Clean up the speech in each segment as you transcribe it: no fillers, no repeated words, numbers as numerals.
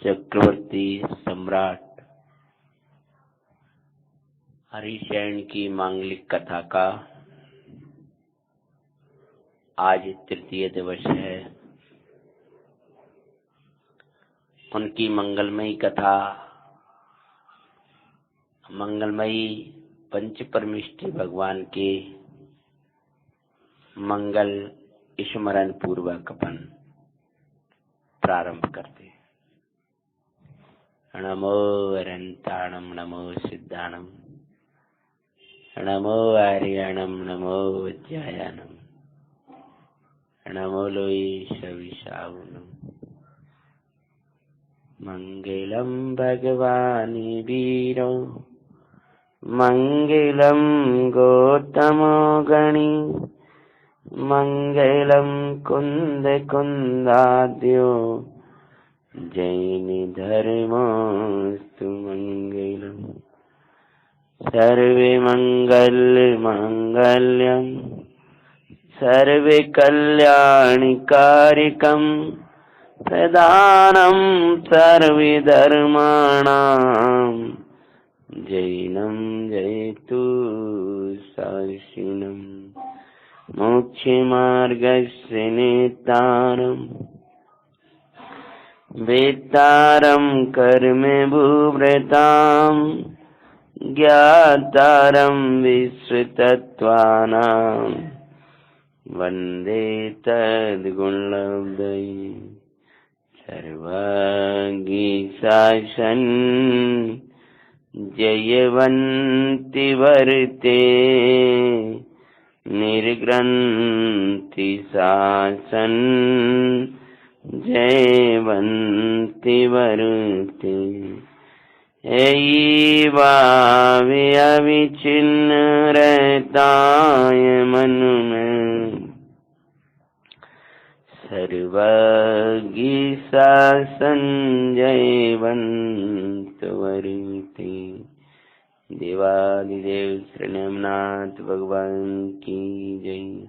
चक्रवर्ती सम्राट हरिशैन की मांगलिक कथा का आज तृतीय दिवस है। उनकी मंगलमयी कथा, मंगलमयी पंच परमेष्ठी भगवान के मंगल स्मरण पूर्वक अपन प्रारंभ करते। नमो अरंताणम, नमो सिद्धाणम, नमो आर्याणम, नमो वज्रायाणम, नमो लोई सविशावनम। मंगलम भगवानी वीरो, मंगलम गौतमो गणी, मंगलम कुंद कुंदाद्यो, जैन धर्मोस्तु मंगलम। सर्वे मंगल मंगल्यम, सर्वे कल्याणकारिकम, प्रदानम सर्वे धर्माणाम, जैनम जयतु साशिनम। मोक्षमार्गस्य नेतारम, वेत्तारं कर्मे भूभृतां, ज्ञातारं विश्वतत्त्वानां, वन्दे तद्गुणलब्धये। सर्वांगीशासन जयवन्ति वर्ते, निर्ग्रन्थि शासन जयवन्ति वर्ते। एवावे अविच्छिन्न रहताय मन में, सर्वज्ञ शासन जयवन्त वर्ते। देवादिदेव श्री नेमनाथ भगवान की जय।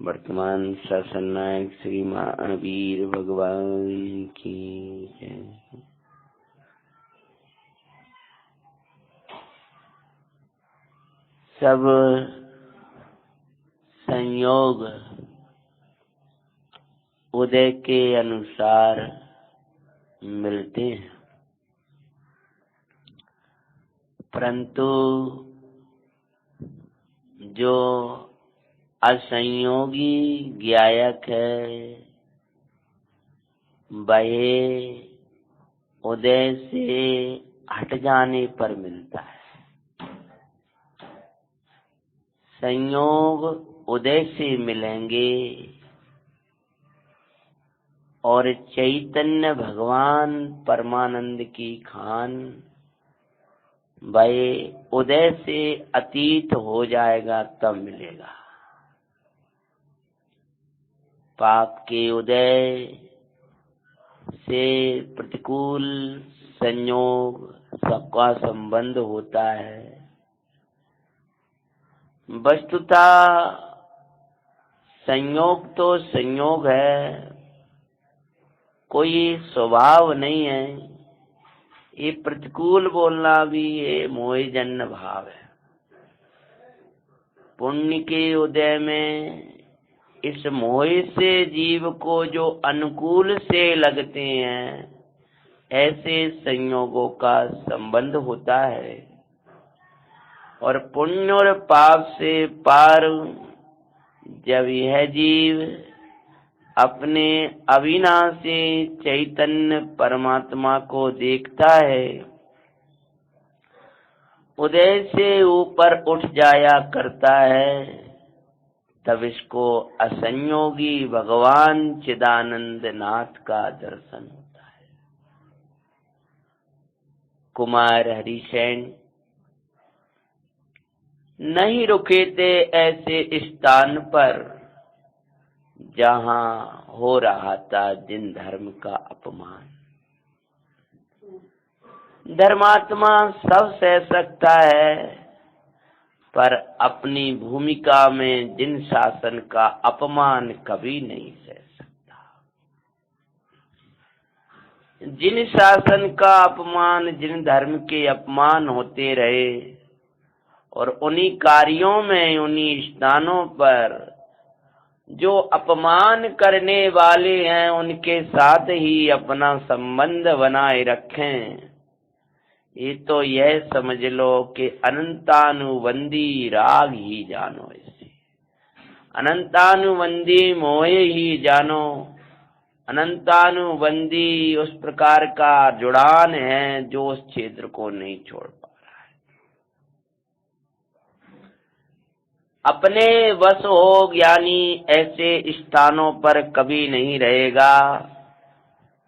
वर्तमान शासन नायक श्री महावीर भगवान की जय। सब संयोग उदय के अनुसार मिलते हैं, परंतु जो असंयोगी ज्ञायक है वह उदय से हट जाने पर मिलता है। संयोग उदय से मिलेंगे और चैतन्य भगवान परमानंद की खान वह उदय से अतीत हो जाएगा तब मिलेगा। पाप के उदय से प्रतिकूल संयोग सबका संबंध होता है। वस्तुतः संयोग तो संयोग है, कोई स्वभाव नहीं है। ये प्रतिकूल बोलना भी ये मोहजन्य भाव है। पुण्य के उदय में इस मोह से जीव को जो अनुकूल से लगते हैं, ऐसे संयोगों का संबंध होता है। और पुण्य और पाप से पार जब यह जीव अपने अविनाशी चैतन्य परमात्मा को देखता है, उदय से ऊपर उठ जाया करता है, तब इसको असंयोगी भगवान चिदानंद नाथ का दर्शन होता है। कुमार हरिशैन नहीं रुके थे ऐसे स्थान पर जहां हो रहा था जिन धर्म का अपमान। धर्मात्मा सब सह सकता है, पर अपनी भूमिका में जिन शासन का अपमान कभी नहीं सह सकता। जिन शासन का अपमान, जिन धर्म के अपमान होते रहे, और उन्हीं कार्यों में, उन्हीं स्थानों पर जो अपमान करने वाले हैं उनके साथ ही अपना संबंध बनाए रखें, ये तो यह समझ लो कि अनंतानुबंधी राग ही जानो। इसे अनंतानुबंधी मोह ही जानो। अनंतानुबंधी उस प्रकार का जुड़ान है जो उस क्षेत्र को नहीं छोड़ पा रहा है। अपने वश हो ज्ञानी ऐसे स्थानों पर कभी नहीं रहेगा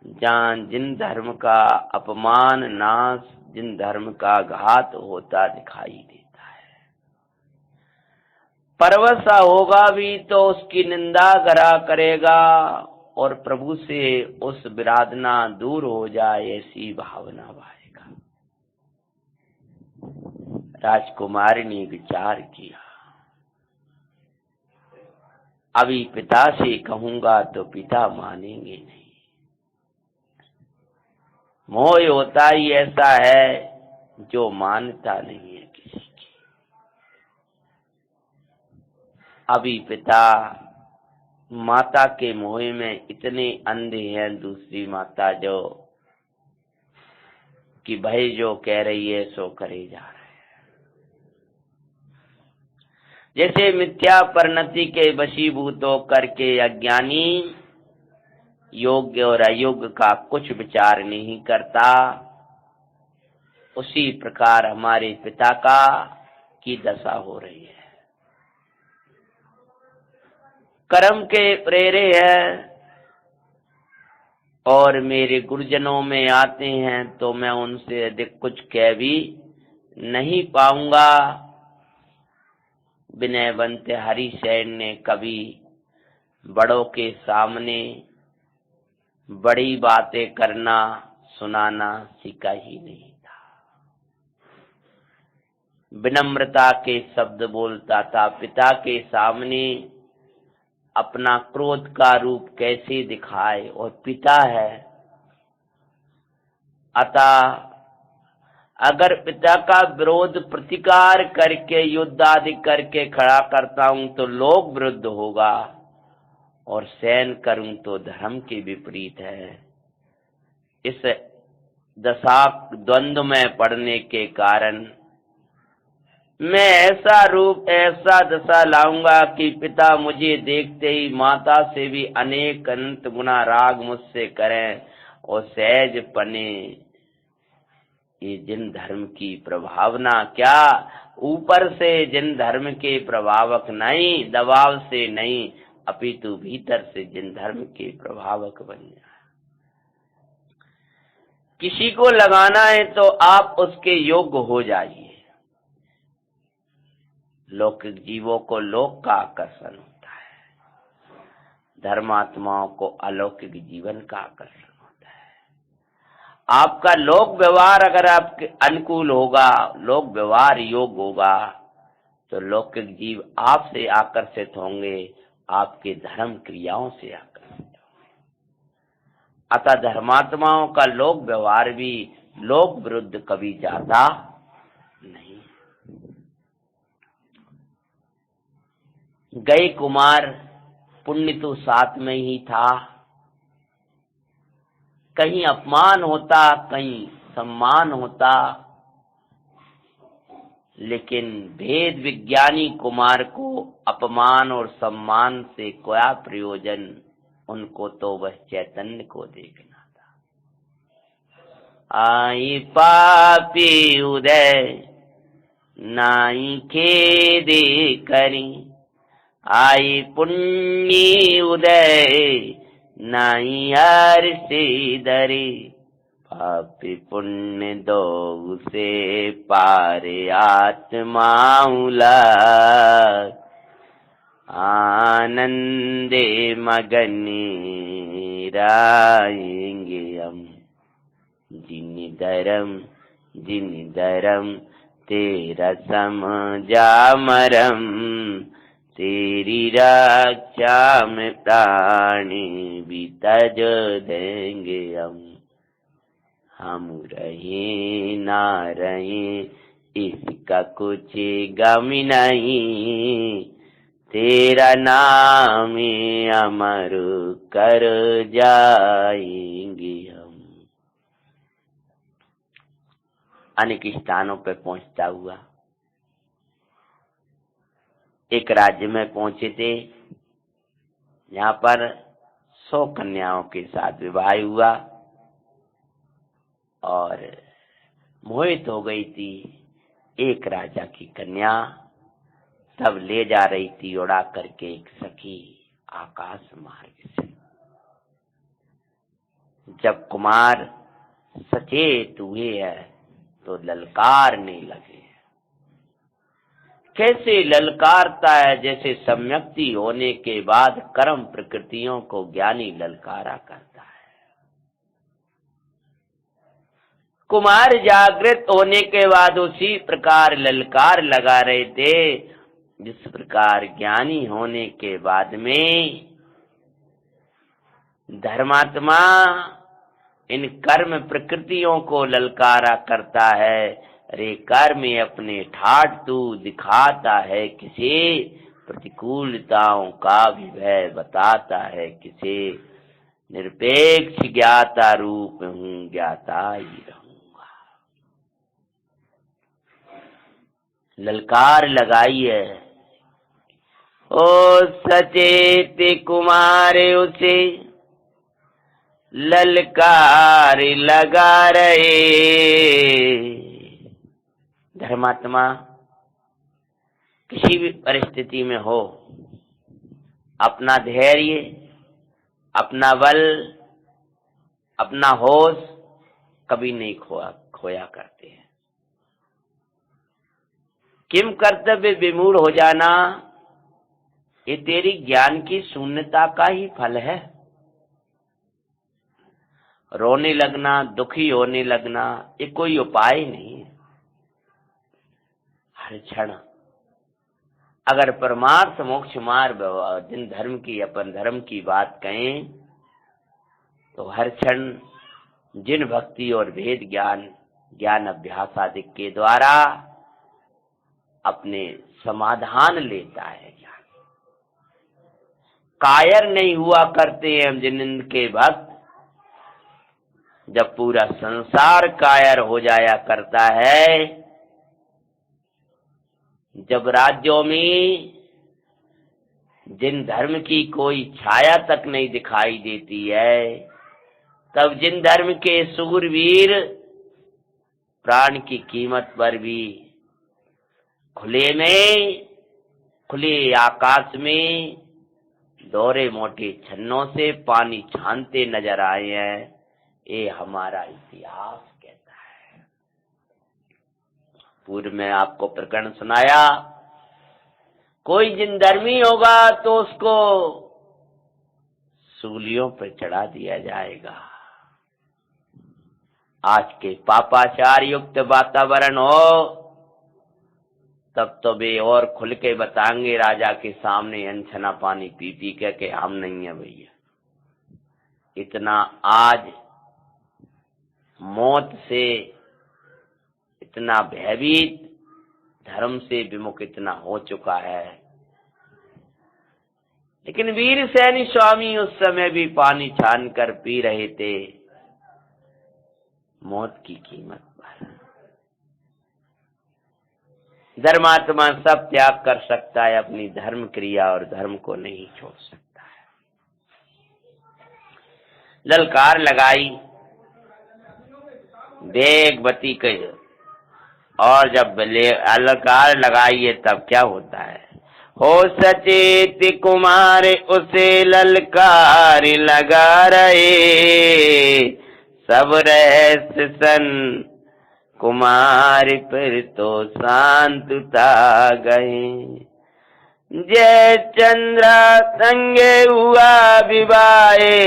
जहाँ जिन धर्म का अपमान, नाश, जिन धर्म का घात होता दिखाई देता है। परवश होगा भी तो उसकी निंदा करा करेगा, और प्रभु से उस विराधना दूर हो जाए ऐसी भावना भाएगा। राजकुमारी ने विचार किया, अभी पिता से कहूंगा तो पिता मानेंगे नहीं। मोह होता ही ऐसा है जो मानता नहीं है किसी की। अभी पिता माता के मोह में इतने अंधे हैं, दूसरी माता जो कि भाई जो कह रही है सो करे जा रहे हैं। जैसे मिथ्या परिणति के वशीभूत होकर के अज्ञानी योग्य और अयोग्य का कुछ विचार नहीं करता, उसी प्रकार हमारे पिता का की दशा हो रही है। कर्म के प्रेरे हैं और मेरे गुरुजनों में आते हैं तो मैं उनसे अधिक कुछ कह भी नहीं पाऊंगा। विनयवंत हरिसेन ने कभी बड़ों के सामने बड़ी बातें करना, सुनाना सीखा ही नहीं था। विनम्रता के शब्द बोलता था। पिता के सामने अपना क्रोध का रूप कैसे दिखाए, और पिता है। अतः अगर पिता का विरोध प्रतिकार करके, युद्ध आदि करके खड़ा करता हूं तो लोक विरुद्ध होगा, और सहन करूं तो धर्म के विपरीत है। इस दशा द्वंद्व में पड़ने के कारण मैं ऐसा रूप, ऐसा दशा लाऊंगा कि पिता मुझे देखते ही माता से भी अनेक अनंत गुना राग मुझसे करें, और सहज पने ये जिन धर्म की प्रभावना, क्या ऊपर से जिन धर्म के प्रभावक नहीं, दबाव से नहीं, अपितु भीतर से जिन धर्म के प्रभावक बन जाए। किसी को लगाना है तो आप उसके योग्य हो जाइए। लौकिक जीवों को लोक का आकर्षण होता है, धर्मात्माओं को अलौकिक जीवन का आकर्षण होता है। आपका लोक व्यवहार अगर आपके अनुकूल होगा, लोक व्यवहार योग्य होगा, तो लौकिक जीव आपसे आकर्षित होंगे, आपके धर्म क्रियाओं से आकर्षित होंगे। अतः धर्मात्माओं का लोक व्यवहार भी लोक विरुद्ध कभी जाता नहीं। गए कुमार, पुण्य तो साथ में ही था। कहीं अपमान होता, कहीं सम्मान होता, लेकिन भेद विज्ञानी कुमार को अपमान और सम्मान से क्या प्रयोजन, उनको तो वह चैतन्य को देखना था। आई पापी उदय नाई खेदे करी, आई पुण्य उदय नाई हर से दरे, पापी पुण्य दो से पारे आत्माउला, आनंदे मगने राएंगे हम, जिन धर्म तेरा समझा मरम, तेरी रक्षा में प्राणी भी तज देंगे हम। हम रहे ना रहे इसका कुछ गम नहीं, तेरा नाम अमर कर जाएंगे हम। अनेक स्थानों पर पहुंचता हुआ एक राज्य में पहुंचे थे जहां पर 100 कन्याओं के साथ विवाह हुआ और मोहित हो गई थी एक राजा की कन्या। तब ले जा रही थी उड़ा करके एक सखी आकाश मार्ग से। जब कुमार सचेत हुए हैं तो ललकारने लगे। कैसे ललकारता है, जैसे सम्यक्ति होने के बाद कर्म प्रकृतियों को ज्ञानी ललकारा करता है। कुमार जागृत होने के बाद उसी प्रकार ललकार लगा रहे थे जिस प्रकार ज्ञानी होने के बाद में धर्मात्मा इन कर्म प्रकृतियों को ललकारा करता है। अरे कर्म अपने ठाठ तू दिखाता है, किसे प्रतिकूलताओं का भी भय बताता है, किसे निरपेक्ष ज्ञाता रूप हूँ ज्ञाता ही रहूंगा। ललकार लगाई है ओ सचेत कुमार उसे ललकार लगा रहे। धर्मात्मा किसी भी परिस्थिति में हो अपना धैर्य, अपना बल, अपना होश कभी नहीं खोया करते हैं। किम कर्तव्य विमूढ़ हो जाना ये तेरी ज्ञान की शून्यता का ही फल है। रोने लगना, दुखी होने लगना ये कोई उपाय नहीं है। हर क्षण अगर परमार्थ मोक्ष मार्ग जिन धर्म की अपन धर्म की बात कहें तो हर क्षण जिन भक्ति और भेद ज्ञान अभ्यास आदि के द्वारा अपने समाधान लेता है। ज्ञान कायर नहीं हुआ करते हैं जिनके भक्त। जब पूरा संसार कायर हो जाया करता है, जब राज्यों में जिन धर्म की कोई छाया तक नहीं दिखाई देती है, तब जिन धर्म के सूरवीर प्राण की कीमत पर भी खुले आकाश में दोहरे मोटे छन्नों से पानी छानते नजर आए हैं। ये हमारा इतिहास कहता है। पूर्व में आपको प्रकरण सुनाया, कोई जिनधर्मी होगा तो उसको सूलियों पर चढ़ा दिया जाएगा। आज के पापाचार युक्त वातावरण हो तब तो वे और खुल के बताएंगे राजा के सामने अनछना पानी पी पी के हम नहीं है भैया। इतना आज मौत से इतना भयभीत, धर्म से विमुख इतना हो चुका है। लेकिन वीर सैनी स्वामी उस समय भी पानी छान कर पी रहे थे मौत की कीमत पर। धर्मात्मा सब त्याग कर सकता है, अपनी धर्म क्रिया और धर्म को नहीं छोड़ सकता है। ललकार लगाई वेगवती के, और जब ललकार लगाइए तब क्या होता है। हो सचेत कुमार उसे ललकार लगा रहे, सब रहस्य सन कुमार पर तो शांतता गए। जय चंद्रा संगे हुआ विवाहे,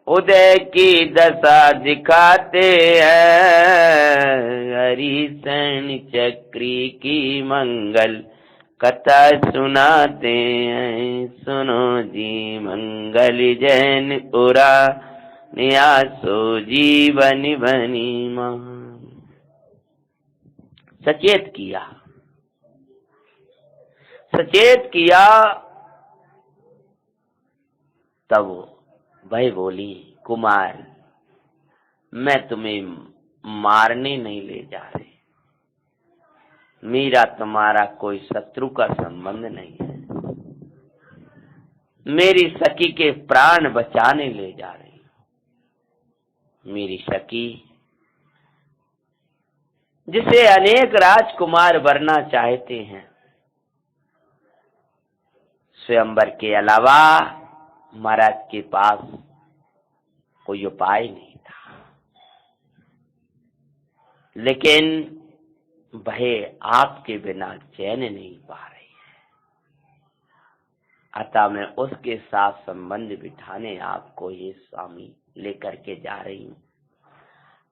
उदय की दशा दिखाते हैं। हरिशरण चक्री की मंगल कथा सुनाते हैं। सुनो जी मंगल जैन पुरा न्यासो जीवन बनी मान। सचेत किया, सचेत किया। तब वह बोली, कुमार मैं तुम्हें मारने नहीं ले जा रही, मेरा तुम्हारा कोई शत्रु का संबंध नहीं है, मेरी सखी के प्राण बचाने ले जा रही हूं। मेरी सखी जिसे अनेक राजकुमार वरना चाहते हैं, स्वयंवर के अलावा महाराज के पास कोई उपाय नहीं था, लेकिन वह आपके बिना चैन नहीं पा रही है, अतः मैं उसके साथ संबंध बिठाने आपको ये स्वामी लेकर के जा रही हूं।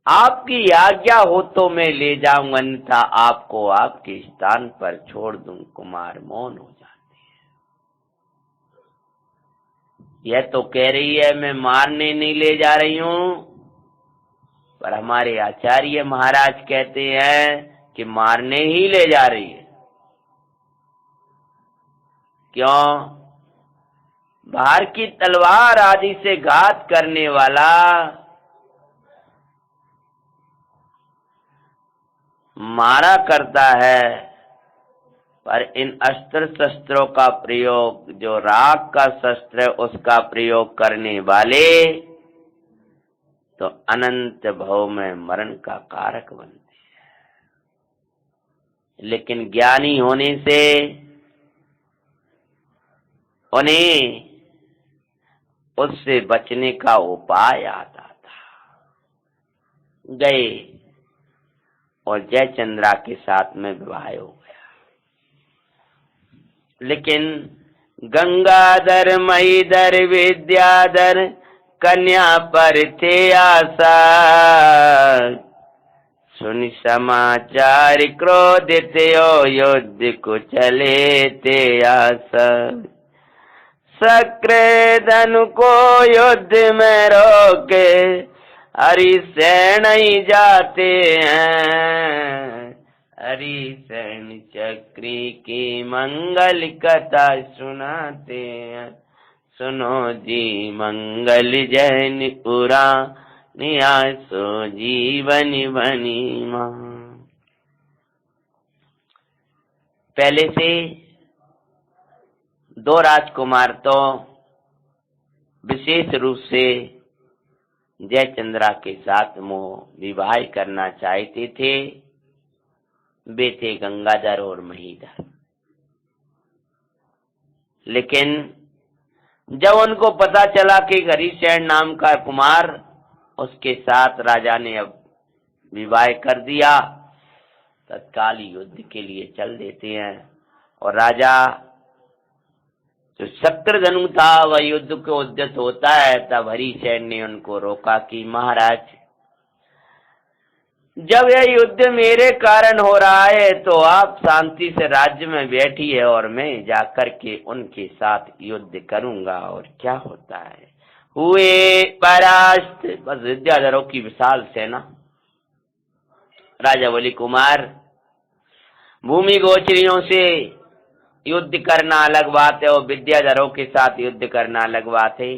आपकी आज्ञा हो तो मैं ले जाऊं, अन्यथा आपको आपके स्थान पर छोड़ दूं। कुमार मौन हो जाते हैं। यह तो कह रही है मैं मारने नहीं ले जा रही हूं, पर हमारे आचार्य महाराज कहते हैं कि मारने ही ले जा रही है। क्यों? बाहर की तलवार आदि से घात करने वाला मारा करता है, पर इन अस्त्र शस्त्रों का प्रयोग, जो राग का शस्त्र है उसका प्रयोग करने वाले तो अनंत भव में मरण का कारक बनते हैं। लेकिन ज्ञानी होने से उन्हें उससे बचने का उपाय आता था। गए और जयचंद्रा के साथ में विवाह हो गया। लेकिन गंगाधर महीधर विद्याधर कन्या पर थे आशा, सुन समाचार क्रोधित हो युद्ध को चले थे आशा। शक्रधनु को युद्ध में रोके हरिसेन ही जाते हैं, हरिसेन चक्री की मंगल कथा सुनाते हैं। सुनो जी मंगल जैन पुरा नियासो जीवन बनी मां। पहले से दो राजकुमार तो विशेष रूप से जयचंद्रा के साथ मोह विवाह करना चाहते थे। वे थे गंगाधर और महीधर। लेकिन जब उनको पता चला कि हरिसेन नाम का कुमार उसके साथ राजा ने अब विवाह कर दिया, तत्काल युद्ध के लिए चल देते हैं। और राजा जो शक्रधनु था वह युद्ध को उद्यत होता है। तब हरिसेन ने उनको रोका कि महाराज, जब यह युद्ध मेरे कारण हो रहा है तो आप शांति से राज्य में बैठिए और मैं जाकर के उनके साथ युद्ध करूंगा। और क्या होता है, हुए परास्त। बस विद्याधरों की विशाल सेना। राजा बोली, कुमार भूमि गोचरियों से युद्ध करना अलग बात है और विद्याधरों के साथ युद्ध करना अलग बात है।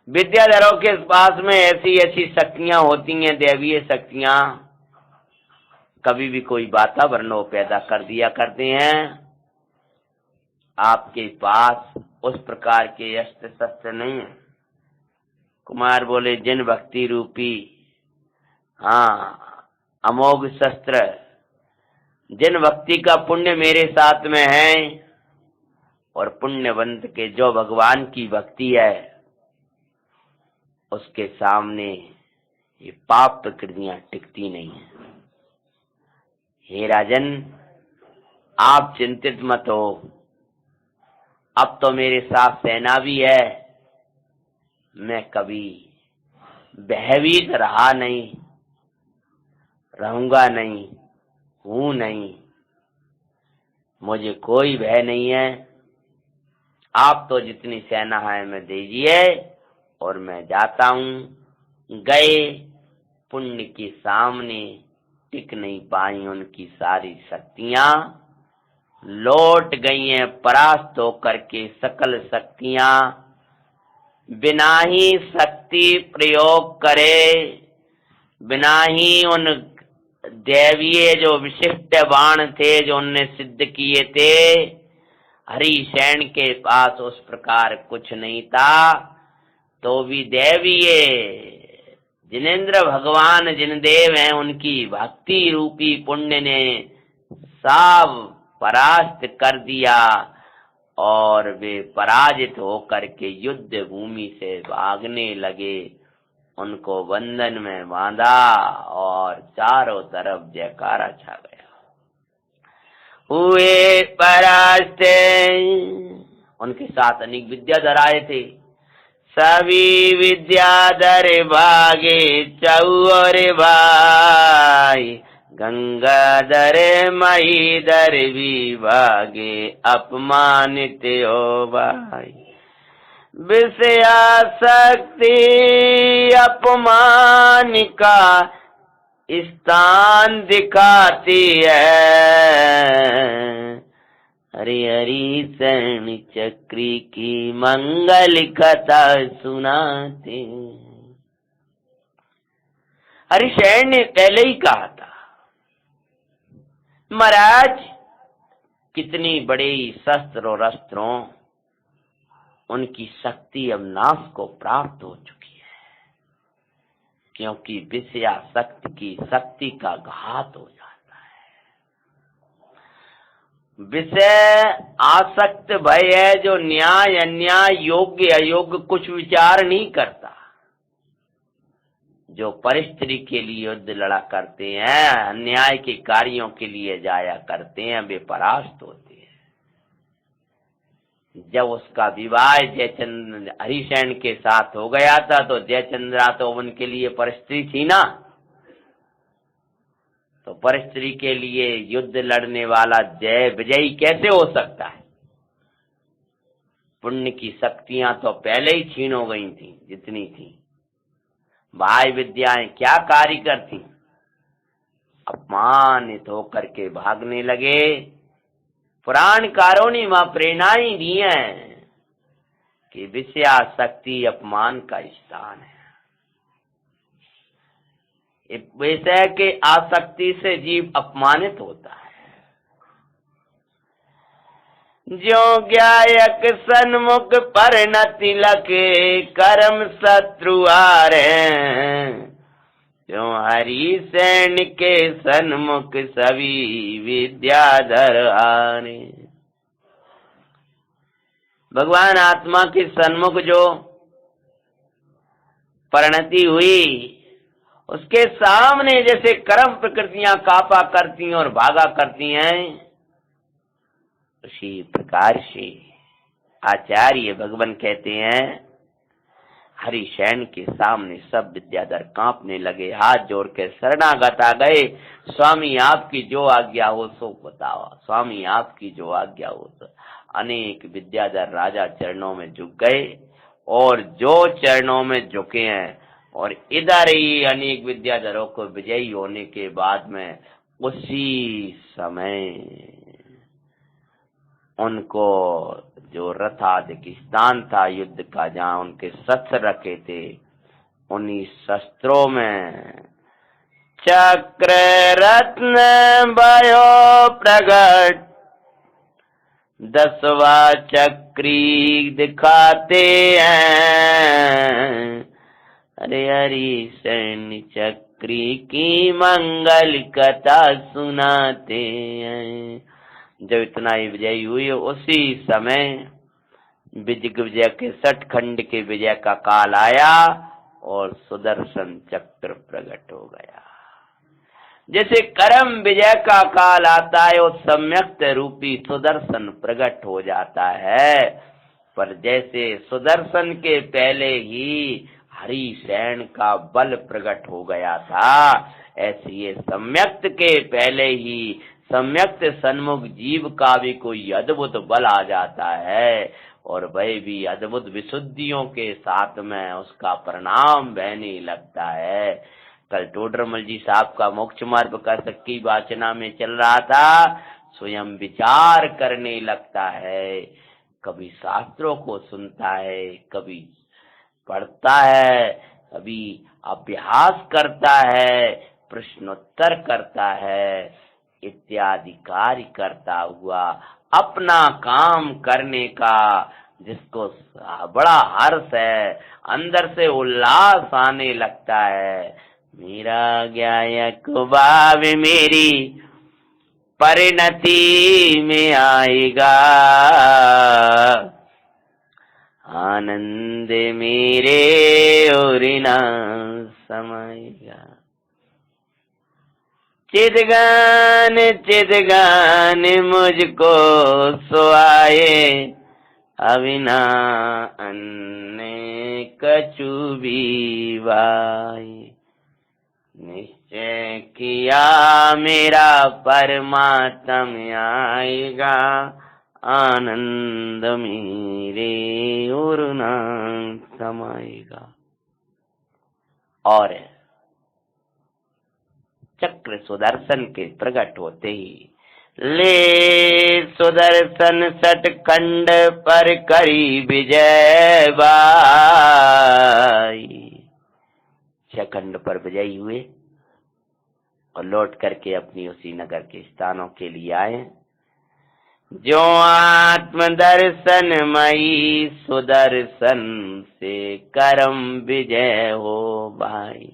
विद्याधरों के पास में ऐसी ऐसी शक्तियां होती हैं, दैवीय शक्तियां, कभी भी कोई वातावरण वो पैदा कर दिया करते हैं। आपके पास उस प्रकार के अस्त्र शस्त्र नहीं है। कुमार बोले, जिन भक्ति रूपी अमोघ शस्त्र, जिन भक्ति का पुण्य मेरे साथ में है, और पुण्यवंत के जो भगवान की भक्ति है उसके सामने ये पाप प्रकृतियां टिकती नहीं है। हे राजन, आप चिंतित मत हो, अब तो मेरे साथ सेना भी है, मैं कभी भयभीत रहा नहीं, रहूंगा नहीं, हूं नहीं, मुझे कोई भय नहीं है। आप तो जितनी सेना है मैं दीजिए, और मैं जाता हूँ। गए, पुण्य के सामने टिक नहीं पाई उनकी सारी शक्तियां, लौट गई हैं परास्त होकर के सकल शक्तियां। बिना ही शक्ति प्रयोग करे, बिना ही उन दैवीय जो विशिष्ट बाण थे जो उनने सिद्ध किए थे, हरिसेन के पास उस प्रकार कुछ नहीं था, तो भी दैवीय जिनेंद्र भगवान जिनदेव हैं उनकी भक्ति रूपी पुण्य ने सब परास्त कर दिया और वे पराजित होकर के युद्ध भूमि से भागने लगे। उनको बंधन में बांधा और चारों तरफ जयकारा छा गया। हुए परास्त, उनके साथ अनेक विद्याधर आए थे। सभी विद्याधर भागे चौर भाई, गंगाधर महीधर भी भागे अपमानित हो भाई। विषयासक्ति अपमान का स्थान दिखाती है, हरि हरि शरण चक्री की मंगल कथा सुनाते। हरिशरण ने पहले ही कहा था, महाराज कितनी बड़ी शस्त्र और अस्त्रों उनकी शक्ति अब नाश को प्राप्त हो चुकी है, क्योंकि विषयासक्ति की शक्ति का घात हो जाता है। विषय आसक्त भय है जो न्याय अन्याय योग्य अयोग्य कुछ विचार नहीं करता। जो परिस्थिति के लिए युद्ध लड़ा करते हैं, अन्याय के कार्यों के लिए जाया करते हैं, वे परास्त होते हैं। जब उसका विवाह जयचंद्र हरिसेन के साथ हो गया था तो जयचंद्रा तो उनके लिए परिस्थिति थी ना, तो परिस्थिति के लिए युद्ध लड़ने वाला जय विजयी कैसे हो सकता है? पुण्य की शक्तियां तो पहले ही छीन हो गई थी जितनी थी। भाई विद्याएं क्या कार्य करती, अपमानित होकर के भागने लगे। पुराणकारों ने वहां प्रेरणाएं दी हैं कि विषयासक्ति अपमान का स्थान है। विषय के आसक्ति से जीव अपमानित होता है। जो ज्ञायक सन्मुख पर न तिलक कर्म शत्रु हारे, जो हरिसेन के सन्मुख सभी विद्याधर हारे। भगवान आत्मा के सन्मुख जो परिणति हुई, उसके सामने जैसे कर्म प्रकृतियां कापा करती हैं और भागा करती हैं, उसी प्रकार से आचार्य भगवान कहते हैं हरिसेन के सामने सब विद्याधर कांपने लगे, हाथ जोड़ के शरणागत आ गए। स्वामी आपकी जो आज्ञा हो सो बताओ, स्वामी आपकी जो आज्ञा हो सो। अनेक विद्याधर राजा चरणों में झुक गए और जो चरणों में झुके हैं, और इधर ही अनेक विद्याधरों को विजयी होने के बाद में उसी समय उनको जो रथाधिक स्थान था युद्ध का, जहां उनके शस्त्र रखे थे, उन्हीं शस्त्रों में चक्र रत्न भयो प्रगट, 10वां चक्री दिखाते हैं। हरे हरिसेन चक्री की मंगल कथा सुनाते हैं। जब इतना ही विजय हुई, उसी समय विजय के 60 खंड के विजय का काल आया और सुदर्शन चक्र प्रकट हो गया। जैसे कर्म विजय का काल आता है और सम्यक्त रूपी सुदर्शन प्रकट हो जाता है, पर जैसे सुदर्शन के पहले ही हरिसेन का बल प्रकट हो गया था, ऐसे ये सम्यक्त के पहले ही सम्यक्त सन्मुख जीव का भी कोई अद्भुत बल आ जाता है। और वह भी अद्भुत विशुद्धियों के साथ में उसका परिणाम बहने लगता है। कल टोडरमल जी साहब का मोक्ष मार्ग का सक्की वाचना में चल रहा था, स्वयं विचार करने लगता है, कभी शास्त्रों को सुनता है, कभी पढ़ता है, कभी अभ्यास करता है, प्रश्नोत्तर करता है, इत्यादि कार्य करता हुआ अपना काम करने का जिसको बड़ा हर्ष है, अंदर से उल्लास आने लगता है। मेरा गायक भाव मेरी परिणति में आएगा, आनंद मेरे और ना समाएगा। चिदगान मुझको सुआए, अविना अन्य कछु भी वाए। निश्चय किया मेरा परमात्म आएगा, आनंद मेरे और ना समाएगा। और चक्र सुदर्शन के प्रकट होते ही ले सुदर्शन सटखंड पर करी विजय बाई। छखंड पर विजयी हुए और लौट करके अपनी उसी नगर के स्थानों के लिए आए। जो आत्म दर्शन मई सुदर्शन से करम विजय हो भाई।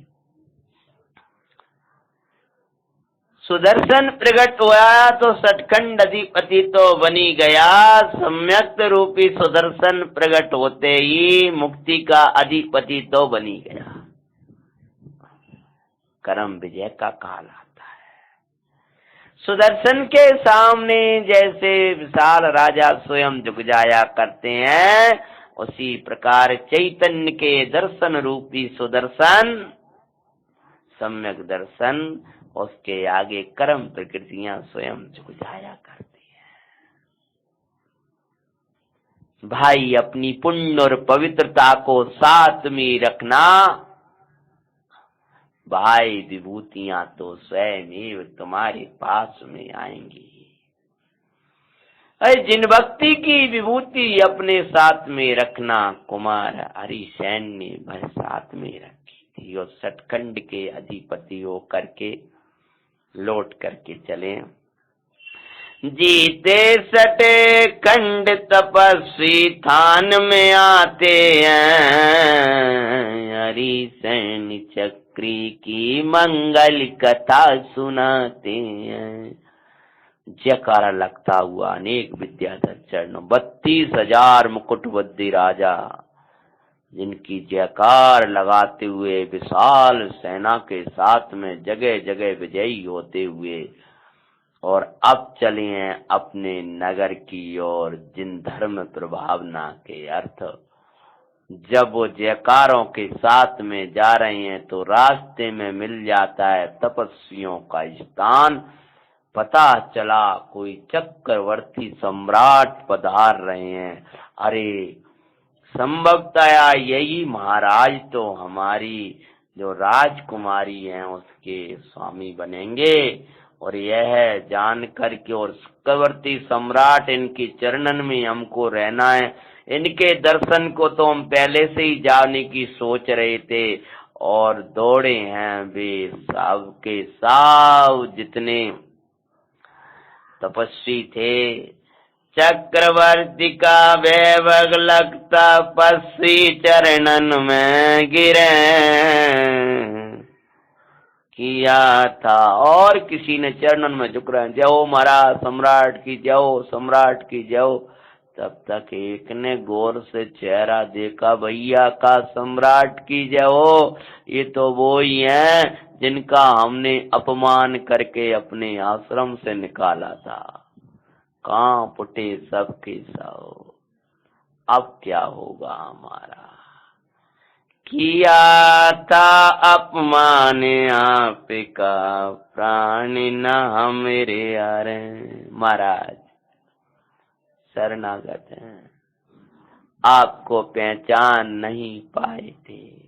सुदर्शन प्रकट हुआ तो सटखंड अधिपति तो बनी गया, सम्यक रूपी सुदर्शन प्रकट होते ही मुक्ति का अधिपति तो बनी गया। करम विजय का काल आता है। सुदर्शन के सामने जैसे विशाल राजा स्वयं झुक जाया करते हैं, उसी प्रकार चैतन्य के दर्शन रूपी सुदर्शन सम्यक दर्शन, उसके आगे कर्म प्रकृतियां स्वयं झुक जाया करती है। भाई अपनी पुण्य और पवित्रता को साथ में रखना। भाई विभूतियां तो स्वयं तुम्हारे पास में आएंगी। जिन भक्ति की विभूति अपने साथ में रखना, कुमार हरिसेन ने वह साथ में रखी थी और सटखंड के अधिपति हो करके लौट करके चले। जीते सटे खंड तपस्वी थान में आते हैं, हरिसेन चक्री की मंगल कथा सुनाते हैं। जयकारा लगता हुआ अनेक विद्याधर चरणों 32,000 मुकुटबद्धी राजा, जिनकी जयकार लगाते हुए विशाल सेना के साथ में जगह जगह विजयी होते हुए और अब चले हैं अपने नगर की ओर। जिन धर्म प्रभावना के अर्थ जब वो जयकारों के साथ में जा रहे हैं तो रास्ते में मिल जाता है तपस्वियों का स्थान। पता चला कोई चक्रवर्ती सम्राट पधार रहे हैं। अरे संभवतया यही महाराज तो हमारी जो राजकुमारी हैं उसके स्वामी बनेंगे। और यह जान करके और चक्रवर्ती सम्राट इनके चरणन में हमको रहना है, इनके दर्शन को तो हम पहले से ही जाने की सोच रहे थे और दौड़े हैं वे सब के सब जितने तपस्वी थे। चक्रवर्ती का वैभव लगता पस्सी चरणन में गिरे किया था। और किसी ने चरणन में झुक रहे, जय हो महाराज सम्राट की जय हो, सम्राट की जय हो। तब तक एक ने गौर से चेहरा देखा, भैया का सम्राट की जय हो, ये तो वो ही हैं जिनका हमने अपमान करके अपने आश्रम से निकाला था। कहाँ पुटे सबके सब, अब क्या होगा हमारा। किया था अपमान आपका प्राण न मेरे यार। महाराज शरणागत हैं, आपको पहचान नहीं पाए थे,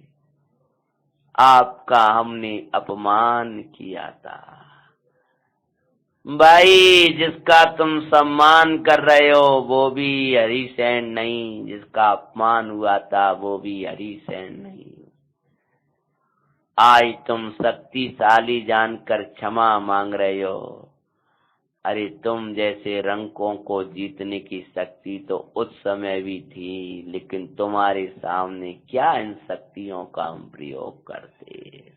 आपका हमने अपमान किया था। भाई, जिसका तुम सम्मान कर रहे हो वो भी हरिसेन नहीं, जिसका अपमान हुआ था वो भी हरिसेन नहीं। आज तुम शक्तिशाली जानकर क्षमा मांग रहे हो। अरे, तुम जैसे रंकों को जीतने की शक्ति तो उस समय भी थी, लेकिन तुम्हारे सामने क्या इन शक्तियों का हम प्रयोग करते।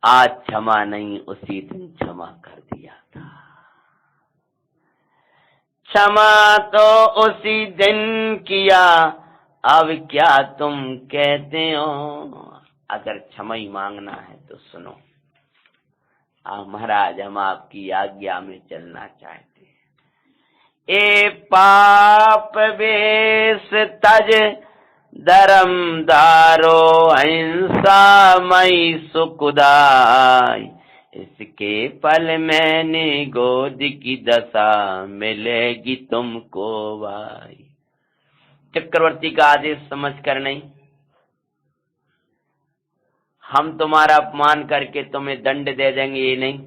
आज क्षमा नहीं, उसी दिन क्षमा कर दिया था। क्षमा तो उसी दिन किया, अब क्या तुम कहते हो। अगर क्षमा ही मांगना है तो सुनो, महाराज, हम आपकी आज्ञा में चलना चाहते हैं। ए पाप वेश तज धर्म धारो, अहिंसा मई सुखदाई, इसके फल मैंने गोद की दशा, मिलेगी तुमको भाई। चक्रवर्ती का आदेश समझ कर नहीं, हम तुम्हारा अपमान करके तुम्हें दंड दे देंगे ये नहीं,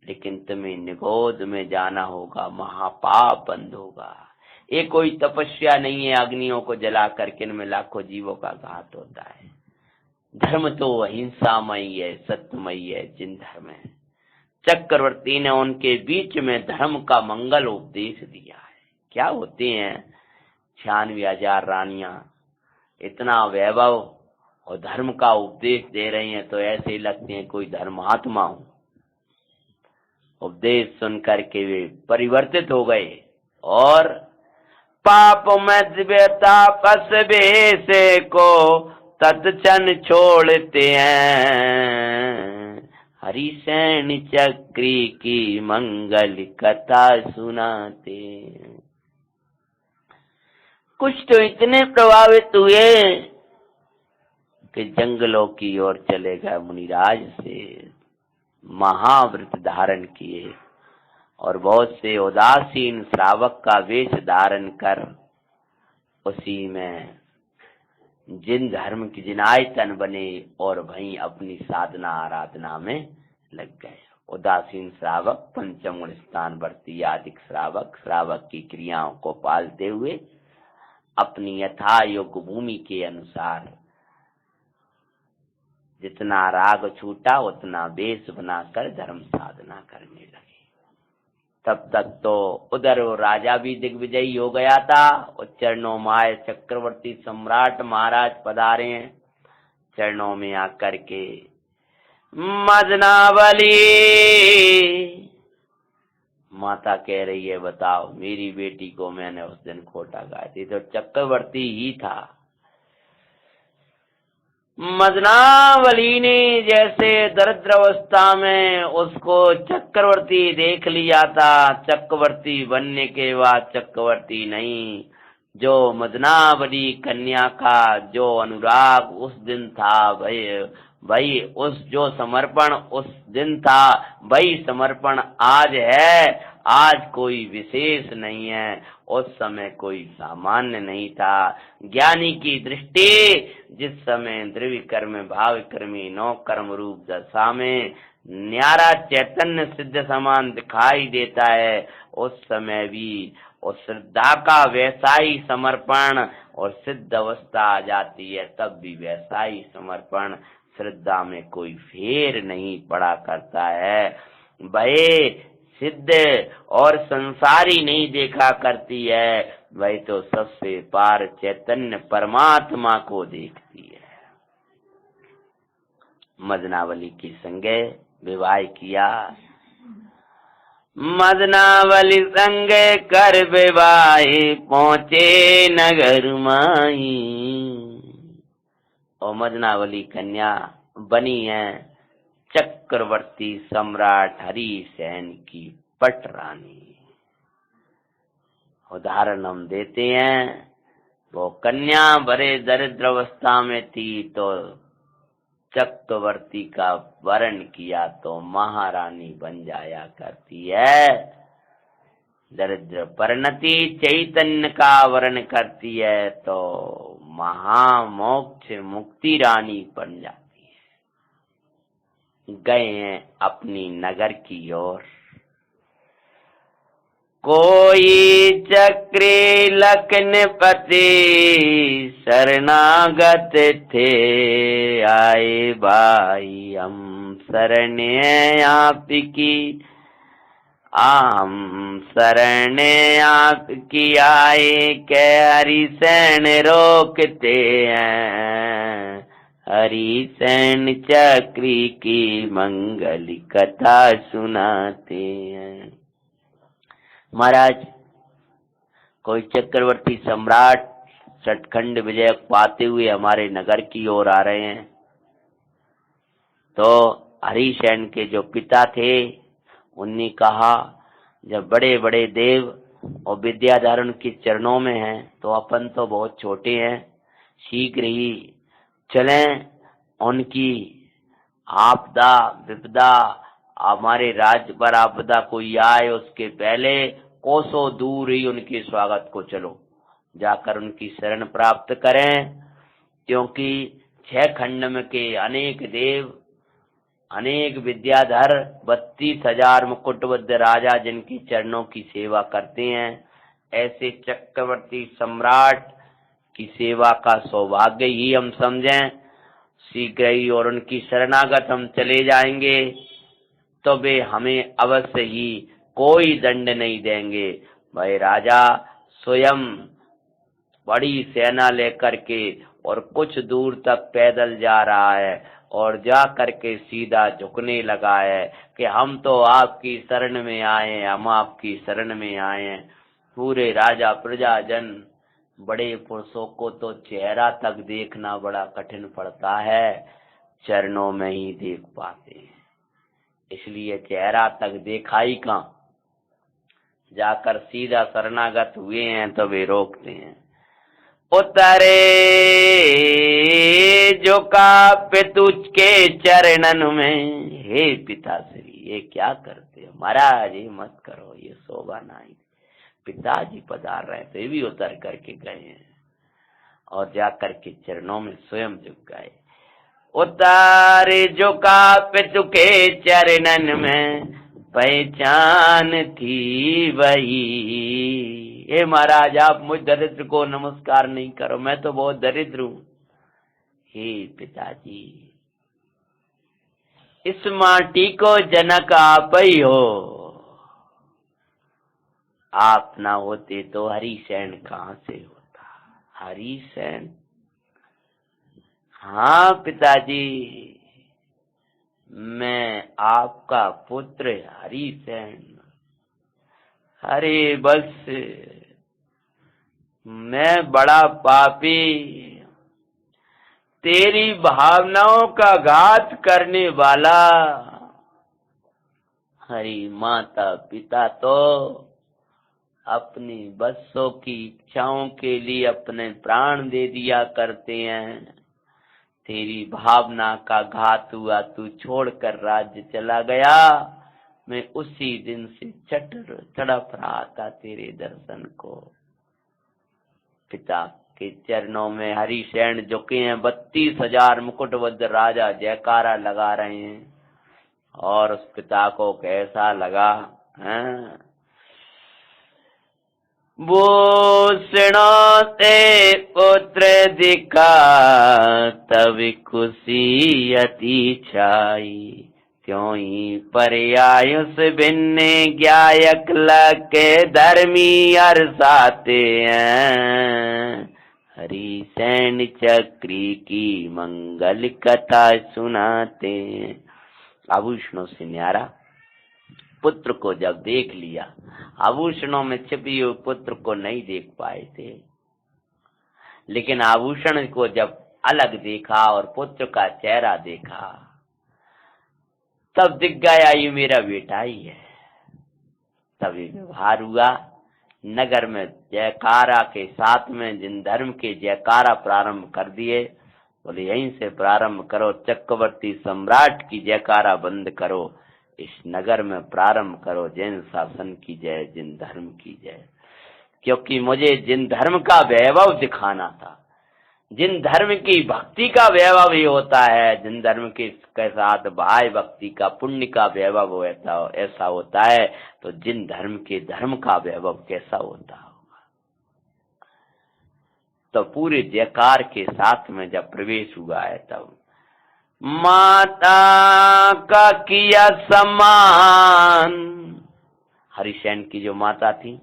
लेकिन तुम्हें निगोद में जाना होगा, महापाप बंद होगा। ये कोई तपस्या नहीं है अग्नियों को जला करके इनमें लाखों जीवों का घात होता है। धर्म तो अहिंसामयी है, सत्यमयी है, जिन धर्म है। चक्रवर्ती ने उनके बीच में धर्म का मंगल उपदेश दिया है। क्या होते हैं 96,000 रानियां, इतना वैभव और धर्म का उपदेश दे रही हैं तो ऐसे ही लगते हैं कोई धर्मात्मा हो। उपदेश सुन करके वे परिवर्तित हो गए और पाप में दिव्यता पस बेसे को तत्क्षण छोड़ते हैं, हरिसेन चक्री की मंगल कथा सुनाते। कुछ तो इतने प्रभावित हुए कि जंगलों की ओर चले गए, मुनिराज से महाव्रत धारण किए और बहुत से उदासीन श्रावक का वेश धारण कर उसी में जिन धर्म की जिनायतन बने और वहीं अपनी साधना आराधना में लग गए। उदासीन श्रावक, पंचम गुण स्थान वर्ती आदिक श्रावक, श्रावक की क्रियाओं को पालते हुए अपनी यथा योग भूमि के अनुसार जितना राग छूटा उतना वेश बनाकर धर्म साधना करने लगे। तब तक तो उधर वो राजा भी दिग्विजयी हो गया था और चरणों में आए चक्रवर्ती सम्राट महाराज पधारे हैं। चरणों में आकर के मदनावली माता कह रही है, बताओ मेरी बेटी को मैंने उस दिन खोटा गाया थी तो चक्रवर्ती ही था। मदनावली ने जैसे दरिद्र अवस्था में उसको चक्रवर्ती देख लिया था, चक्रवर्ती बनने के बाद चक्रवर्ती नहीं, जो मदनावली कन्या का जो अनुराग उस दिन था भाई उस जो समर्पण उस दिन था, वही समर्पण आज है। आज कोई विशेष नहीं है, उस समय कोई सामान्य नहीं था। ज्ञानी की दृष्टि जिस समय द्रव्य कर्म भाव कर्मी नौ कर्म रूप दशा में न्यारा चैतन्य सिद्ध समान दिखाई देता है, उस समय भी उस श्रद्धा का वैसा ही समर्पण और सिद्ध अवस्था आ जाती है तब भी वैसा ही समर्पण। श्रद्धा में कोई फेर नहीं पड़ा करता है। वह सिद्ध और संसारी नहीं देखा करती है, वह तो सबसे पार चैतन्य परमात्मा को देखती है। मदनावली की संगे विवाह किया। मदनावली संगे कर विवाह पहुंचे नगर माई, और मदनावली कन्या बनी है चक्रवर्ती सम्राट हरिसेन की पट रानी। उदाहरण हम देते हैं, वो कन्या बड़े दरिद्र अवस्था में थी तो चक्रवर्ती का वरण किया तो महारानी बन जाया करती है। दरिद्र परिणति चैतन्य का वर्ण करती है तो महामोक्ष मुक्ति रानी बन जाती है। गए हैं अपनी नगर की ओर। कोई चक्री लखनपति शरणागत थे, आए भाई हम शरण आपकी, हम शरण आपकी आए, के हरिसेन रोकते हैं, हरिसेन चक्री की मंगल कथा सुनाते हैं। महाराज, कोई चक्रवर्ती सम्राट सचखंड विजय पाते हुए हमारे नगर की ओर आ रहे हैं। तो हरिसेन के जो पिता थे उन्होंने कहा, जब बड़े बड़े देव और विद्याधर उनके चरणों में हैं तो अपन तो बहुत छोटे हैं, शीघ्र ही चलें। उनकी आपदा विपदा, हमारे राज्य पर आपदा कोई आए उसके पहले कोसों दूर ही उनके स्वागत को चलो, जाकर उनकी शरण प्राप्त करें। क्योंकि 6 खंड में के अनेक देव, अनेक विद्याधर, 32,000 मुकुटबद्ध राजा जिनकी चरणों की सेवा करते हैं, ऐसे चक्रवर्ती सम्राट की सेवा का सौभाग्य ही हम समझें। शीघ्र ही और उनकी शरणागत हम चले जाएंगे तो वे हमें अवश्य ही कोई दंड नहीं देंगे। भाई राजा स्वयं बड़ी सेना लेकर के और कुछ दूर तक पैदल जा रहा है और जा करके सीधा झुकने लगा है कि हम तो आपकी शरण में आए हैं, हम आपकी शरण में आए हैं। पूरे राजा प्रजाजन, बड़े पुरुषों को तो चेहरा तक देखना बड़ा कठिन पड़ता है, चरणों में ही देख पाते हैं। इसलिए चेहरा तक देखा ही कहाँ, जाकर सीधा शरणागत हुए हैं तो वे रोकते हैं। उतरे जो का पितु के चरणन में, हे पिताश्री ये क्या करते हो महाराज, ये मत करो, ये शोभा नहीं। पिताजी पधार रहे थे, भी उतर करके गए हैं और जाकर के चरणों में स्वयं झुक गए। उतारे जो का पितु के चरणन में, पहचान थी वही। हे महाराज, आप मुझ दरिद्र को नमस्कार नहीं करो, मैं तो बहुत दरिद्र हूँ। हे पिताजी, इस माटी को जनक आप ही हो, आप ना होते तो हरिसेन कहाँ से होता। हरिसेन? हाँ पिताजी, मैं आपका पुत्र हरिसेन। अरे बस, मैं बड़ा पापी, तेरी भावनाओं का घात करने वाला। हरि माता पिता तो अपनी बच्चों की इच्छाओं के लिए अपने प्राण दे दिया करते हैं। तेरी भावना का घात हुआ, तू छोड़कर राज्य चला गया। मैं उसी दिन से तड़प रहा था तेरे दर्शन को। पिता के चरणों में हरिसेन झुके हैं, 32,000 मुकुटबद्ध राजा जयकारा लगा रहे हैं। और उस पिता को कैसा लगा है? भूषणों से पुत्र दिखा, तब खुशी अति छाई, त्यों ही पर्यायुष भिन्न ज्ञायक लके धर्मी अरसाते हैं। हरिसेन चक्री की मंगल कथा सुनाते हैं। आभूषणों से न्यारा पुत्र को जब देख लिया, आभूषणों में छिपी हुई पुत्र को नहीं देख पाए थे, लेकिन आभूषण को जब अलग देखा और पुत्र का चेहरा देखा, तब दिख गया ये मेरा बेटा ही है। तभी व्यवहार हुआ। नगर में जयकारा के साथ में जिन धर्म के जयकारा प्रारंभ कर दिए, बोले यहीं से प्रारंभ करो, चक्रवर्ती सम्राट की जयकारा बंद करो। इस नगर में प्रारंभ करो जिन शासन की जय, जिन धर्म की जय। क्योंकि मुझे जिन धर्म का वैभव दिखाना था, जिन धर्म की भक्ति का वैभव ही होता है, जिन धर्म के साथ भाई भक्ति का पुण्य का वैभव ऐसा होता है, तो जिन धर्म के धर्म का वैभव कैसा होता होगा। तो पूरे जयकार के साथ में जब प्रवेश हुआ है, तब माता का किया सम्मान, हरिसेन की जो माता थी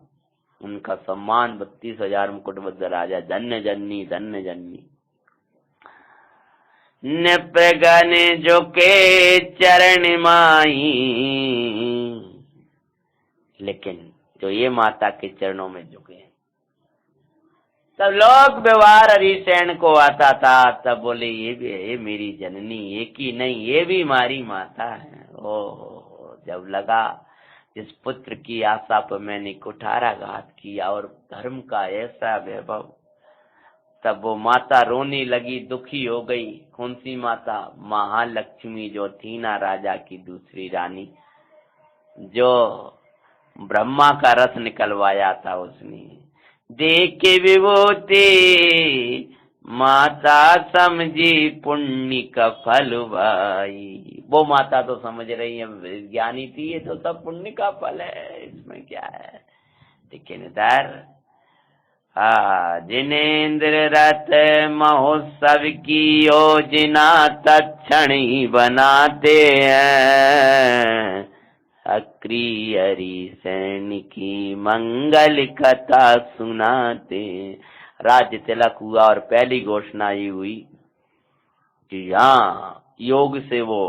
उनका सम्मान 32,000 मुकुटबद्ध राजा, धन्य जननी धन्य जननी। नृपगण जो के चरण माई, लेकिन जो ये माता के चरणों में झुके, तब लोग व्यवहार हरिसेन को आता था, तब बोले ये भी है मेरी जननी, एक ही नहीं ये भी हमारी माता है। ओ जब लगा जिस पुत्र की आशा पर मैंने कुठाराघात किया और धर्म का ऐसा वैभव, तब वो माता रोने लगी, दुखी हो गई। कौन सी माता? महालक्ष्मी, जो थी ना राजा की दूसरी रानी, जो ब्रह्मा का रथ निकलवाया था उसने। देख के विभूति माता समझी पुण्य का फल भाई, वो माता तो समझ रही है, ज्ञानी थी, ये तो सब पुण्य का फल है, इसमें क्या है। लेकिन इधर जिनेन्द्र रथ महोत्सव की योजना तत्क्षण ही बनाते हैं, अक्री हरिसेन की मंगल कथा सुनाते। राज्य तिलक हुआ और पहली घोषणा ये हुई कि यहाँ योग से वो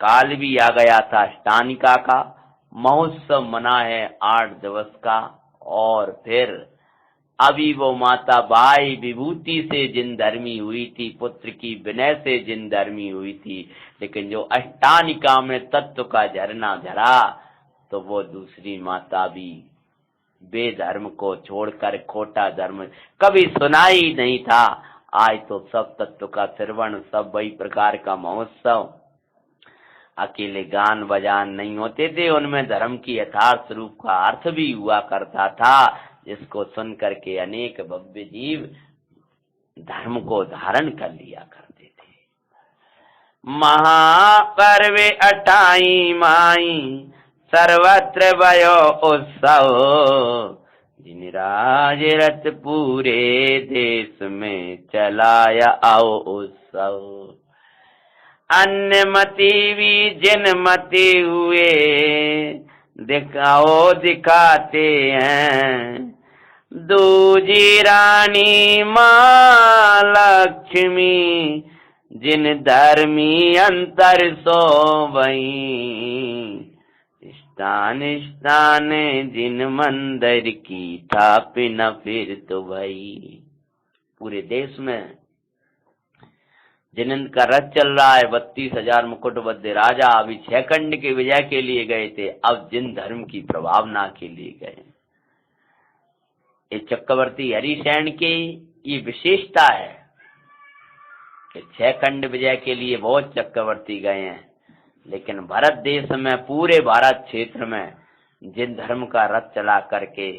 काल भी आ गया था अष्टानिका का, महोत्सव मना है 8 दिवस का। और फिर अभी वो माता बाई विभूति से जिन धर्मी हुई थी, पुत्र की विनय से जिन धर्मी हुई थी, लेकिन जो अष्टानिका में तत्व का झरना झरा, तो वो दूसरी माता भी बेधर्म को छोड़कर खोटा धर्म कभी सुना ही नहीं था। आज तो सब तत्व का श्रवण, सब वही प्रकार का महोत्सव। अकेले गान बजान नहीं होते थे, उनमें धर्म की यथार्थ रूप का अर्थ भी हुआ करता था, जिसको सुन करके अनेक भव्य जीव धर्म को धारण कर लिया करते थे। महापर्व 28 माई सर्वत्र भयो उत्सव, जिन राज रथ पूरे देश में चलाया आओ उत्सव। अन्य मती भी जिन मती हुए दिखाओ दिखाते हैं, दूजी रानी माँ लक्ष्मी जिन धर्मी अंतर सो वहीं, स्थान स्थान जिन मंदिर की स्थापना फिर तो भई। पूरे देश में जिन का रथ चल रहा है, 32,000 मुकुटबद्ध राजा अभी 6 खंड के विजय के लिए गए थे, अब जिन धर्म की प्रभावना के लिए गए। ये चक्रवर्ती हरिसेन की ये विशेषता है कि 6 खंड विजय के लिए बहुत चक्रवर्ती गए हैं, लेकिन भारत देश में, पूरे भारत क्षेत्र में जिन धर्म का रथ चला करके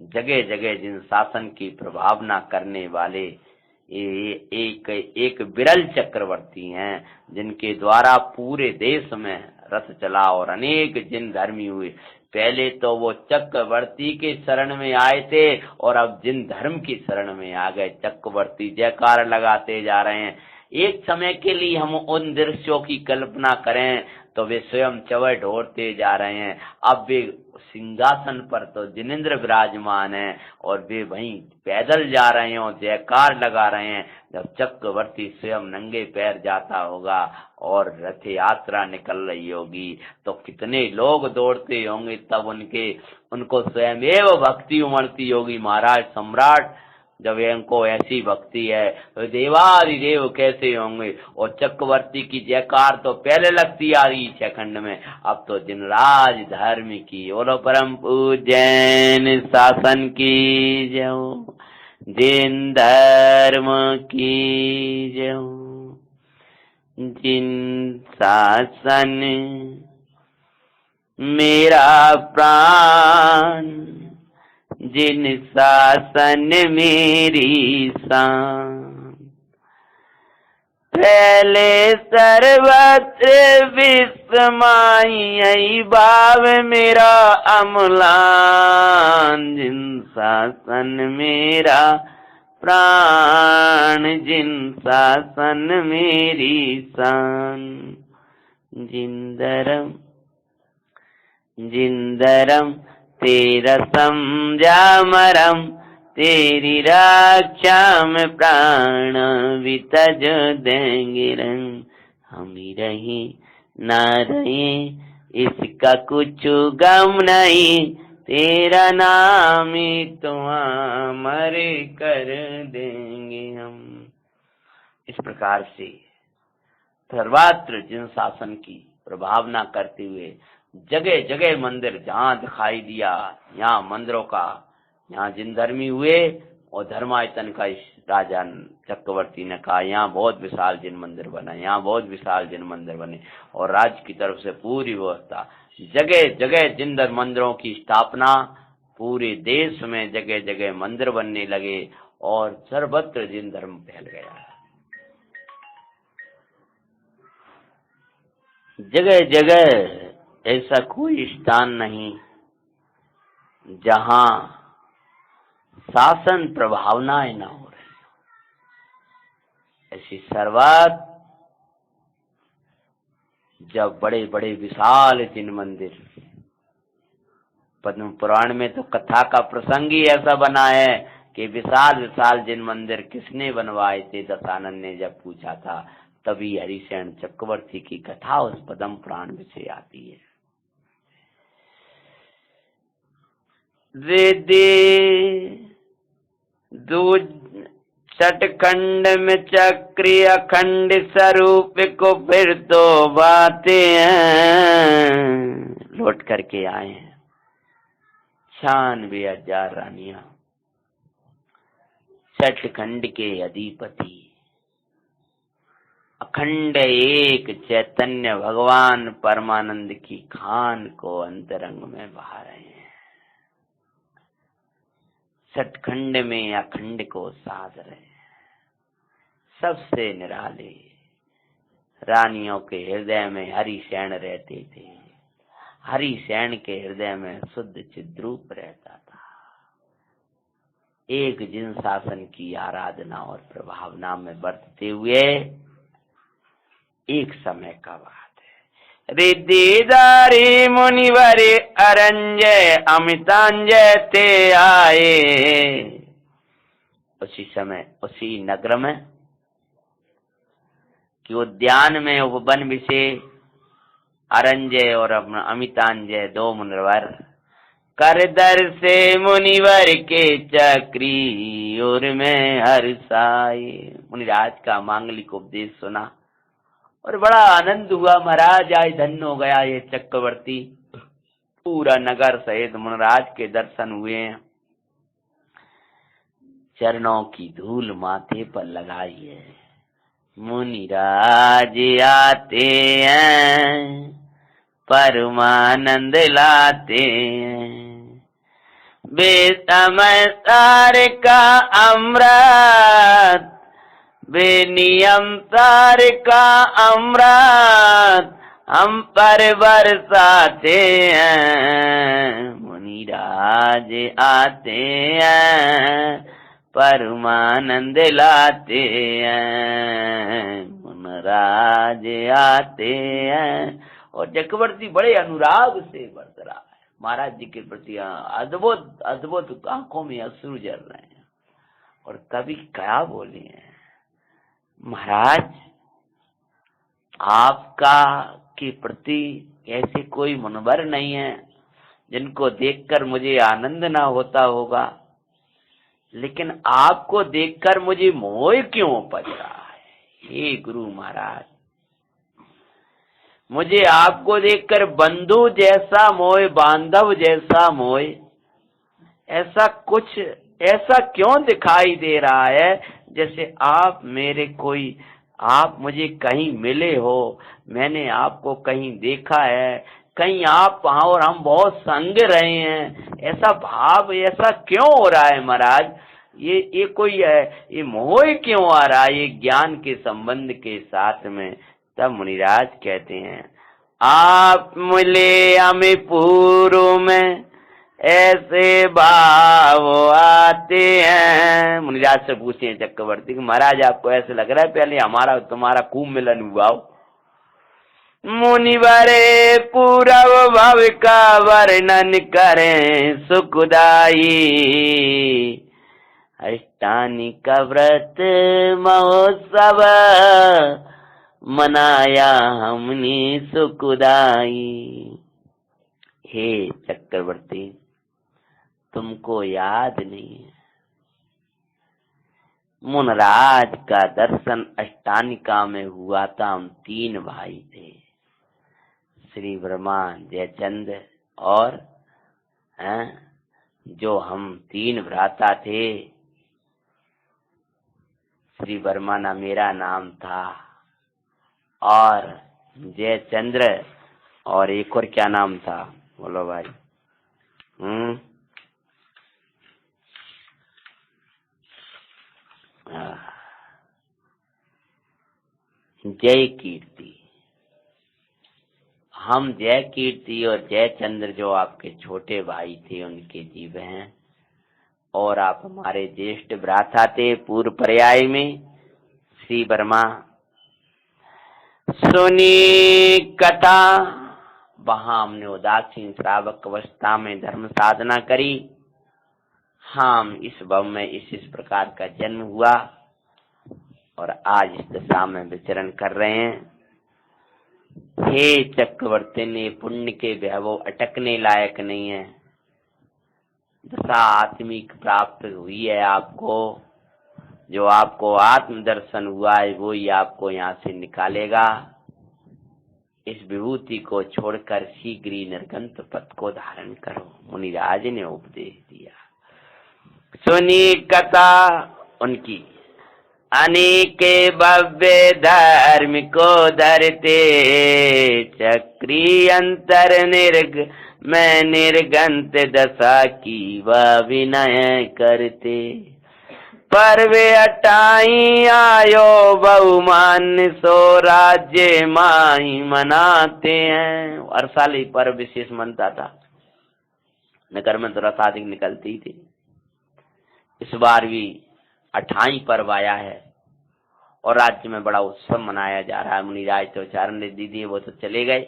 जगह जगह जिन शासन की प्रभावना करने वाले एक विरल चक्रवर्ती हैं, जिनके द्वारा पूरे देश में रथ चला और अनेक जिन धर्मी हुए। पहले तो वो चक्रवर्ती के शरण में आए थे और अब जिन धर्म की शरण में आ गए। चक्रवर्ती जयकार लगाते जा रहे हैं। एक समय के लिए हम उन दृश्यों की कल्पना करें तो वे स्वयं चवर ढोरते जा रहे हैं। अब वे सिंहासन पर तो जिनेंद्र विराजमान है और वे वहीं पैदल जा रहे हो, जयकार लगा रहे हैं। जब चक्रवर्ती स्वयं नंगे पैर जाता होगा और रथ यात्रा निकल रही होगी तो कितने लोग दौड़ते होंगे, तब उनको स्वयं एवं भक्ति उमड़ती होगी। महाराज सम्राट जब इनको ऐसी भक्ति है तो देवादिदेव कैसे होंगे। और चक्रवर्ती की जयकार तो पहले लगती आ रही 6 खंड में, अब तो जिन राज धर्म की और परम पूजन शासन की जय, जिन धर्म की जय, जिन शासन मेरा प्राण, जिन शासन मेरी शान। फैले सर्वत्र विस्मय भाव मेरा अम्लान, जिन शासन मेरा प्राण, जिन शासन मेरी शान। जिंदरम जिंदरम तेरा समझा मरम, तेरी रक्षा में प्राण भी तज देंगे रंग। हम ही रहे ना रहे इसका कुछ गम नहीं, तेरा नाम ही तो अमर कर देंगे हम। इस प्रकार से सर्वत्र जिन शासन की प्रभावना करते हुए जगह जगह मंदिर, जहाँ दिखाई दिया यहाँ मंदिरों का, यहाँ जिन धर्मी हुए और धर्मायतन का इस राजा चक्रवर्ती ने कहा यहाँ बहुत विशाल जिन मंदिर बना, यहाँ बहुत विशाल जिन मंदिर बने। और राज्य की तरफ से पूरी व्यवस्था, जगह जगह जिन मंदिरों की स्थापना, पूरे देश में जगह जगह मंदिर बनने लगे और सर्वत्र जिन धर्म फैल गया। जगह जगह ऐसा कोई स्थान नहीं जहां शासन प्रभावनाएं ना हो रही। ऐसी सर्वत्र जब बड़े बड़े विशाल जिन मंदिर, पद्म पुराण में तो कथा का प्रसंग ही ऐसा बना है कि विशाल विशाल जिन मंदिर किसने बनवाए थे, दशानन ने जब पूछा था, तभी हरिसेन चक्रवर्ती की कथा उस पद्म पुराण में से आती है। रिद्धि दो छठ खंड में चक्री अखंड स्वरूप को फिर तो बातें लौट करके आए हैं 96,000 रानियां, छठ खंड के अधिपति, अखंड एक चैतन्य भगवान परमानंद की खान को अंतरंग में बहा रहे हैं। सतखंड में अखंड को साध रहे हैं। सबसे निराले रानियों के हृदय में हरिसेन रहते थे। हरिसेन के हृदय में शुद्ध चिद्रूप रहता था। एक जिन शासन की आराधना और प्रभावना में बरतते हुए एक समय का बात है, रिद्धिधारी मुनिवर अरंजय अमितांजय ते आए। उसी समय उसी नगर में कि उद्यान में उपवन विषय अरंजय और अमितांजय दो मुनिवर कर दर से मुनिवर के चक्री और में हर्षाए। मुनिराज का मांगलिक उपदेश सुना और बड़ा आनंद हुआ। महाराज आज धन्य हो गया ये चक्रवर्ती। पूरा नगर सहित मुनिराज के दर्शन हुए। चरणों की धूल माथे पर लगाई है। मुनिराज आते हैं परमानंद लाते हैं, बेसमय तार का अमृत, बेनियम तार का अमृत हम पर बरसाते हैं। मुनिराज आते हैं परमानंद लाते हैं, मुनिराज आते हैं। और चक्रवर्ती बड़े अनुराग से बरस रहा है महाराज जी के प्रति। अद्भुत अद्भुत आंखों में अश्रु जल रहे हैं। और कभी क्या बोले हैं, महाराज आपका के प्रति ऐसे कोई मुनवर नहीं है जिनको देखकर मुझे आनंद ना होता होगा, लेकिन आपको देखकर मुझे मोह क्यों उपज रहा है। हे गुरु महाराज, मुझे आपको देखकर बंधु जैसा मोह, बांधव जैसा मोह, ऐसा कुछ ऐसा क्यों दिखाई दे रहा है जैसे आप मेरे कोई, आप मुझे कहीं मिले हो, मैंने आपको कहीं देखा है, कहीं आप वहां और हम बहुत संग रहे हैं, ऐसा भाव ऐसा क्यों हो रहा है महाराज? ये कोई है, ये मोह क्यों आ रहा है ये ज्ञान के संबंध के साथ में? तब मुनिराज कहते हैं, आप मिले हमें पूर्व में ऐसे भाव आते हैं। मुनिराज से पूछते हैं चक्रवर्ती कि महाराज आपको ऐसे लग रहा है पहले हमारा तुम्हारा खूब मिलन हुआ हो? मुनिवरे पूरव भव का वर्णन करें सुखदाई, अष्टानी का व्रत महोत्सव मनाया हमने सुखदाई। हे चक्रवर्ती, तुमको याद नहीं है, मुनराज का दर्शन अष्टानिका में हुआ था। हम 3 भाई थे, श्री ब्रह्मा, जयचंद्र और जो हम 3 भ्राता थे। श्री ब्रह्मा ना मेरा नाम था, और जयचंद्र, और एक और क्या नाम था बोलो भाई? जय कीर्ति। हम जय कीर्ति और जयचंद्र जो आपके छोटे भाई थे उनके जीव हैं, और आप हमारे ज्येष्ठ भ्राता थे पूर्व पर्याय में श्री ब्रह्मा। सुनी कथा, वहां हमने उदासीन श्रावक अवस्था में धर्म साधना करी। हम इस भव में इस प्रकार का जन्म हुआ और आज इस दशा में विचरण कर रहे हैं। हे चक्रवर्ती ने पुण्य के वैभव अटकने लायक नहीं है। दशा आत्मिक प्राप्त हुई है आपको, जो आपको आत्म दर्शन हुआ है वो ही आपको यहाँ से निकालेगा। इस विभूति को छोड़कर शीघ्र ही निर्गंत पथ को धारण करो, मुनिराज ने उपदेश दिया। सुनी कथा उनकी, अनेके भव्य धर्म को धरते, चक्री अंतर में निर्गंत दशा की वह विनय करते। पर वे अटाई आयो बहुमान सो राज्य माई मनाते हैं। हर साल ही पर्व विशेष मनता था, नगर में तो रस अधिक निकलती थी। इस बार भी 28 पर्व आया है और राज्य में बड़ा उत्सव मनाया जा रहा है। मुनिराज तो उच्चारण ने दी थी, वो तो चले गए,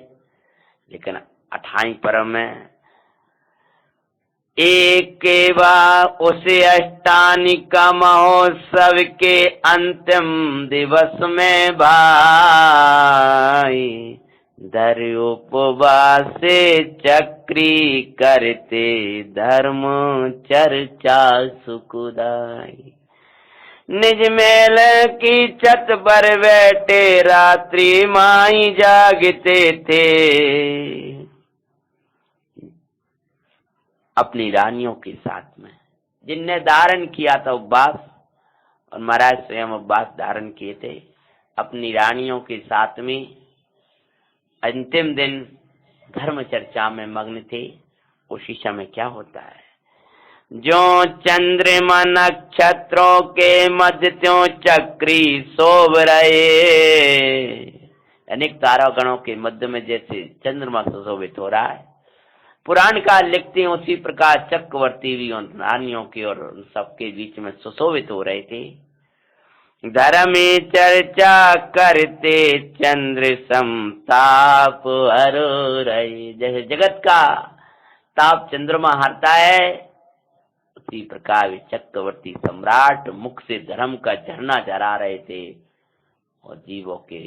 लेकिन 28 पर्व में एक बार उसे अष्टानिका महोत्सव के अंतिम दिवस में भाई धर उपवास चक्री करते धर्म चर्चा सुखदाई। निज मेल की छत पर बैठे रात्रि माई जागते थे, अपनी रानियों के साथ में, जिनने धारण किया था उपवास, और महाराज स्वयं उपवास धारण किए थे, अपनी रानियों के साथ में अंतिम दिन धर्म चर्चा में मग्न थे। उसी समय क्या होता है, जो चंद्रमा नक्षत्रों के मध्य त्यों चक्री शोभ रहे। अनेक तारागणों के मध्य में जैसे चंद्रमा सुशोभित हो रहा है, पुराण काल लिखते हैं उसी प्रकार चक्रवर्ती भी उन रानियों के और उन सबके बीच में सुशोभित हो रहे थे। धर्म चर्चा करते चंद्र समताप हरो रहे। जैसे जगत का ताप चंद्रमा हरता है, उसी प्रकार चक्रवर्ती सम्राट मुख से धर्म का झरना झरा रहे थे और जीवों के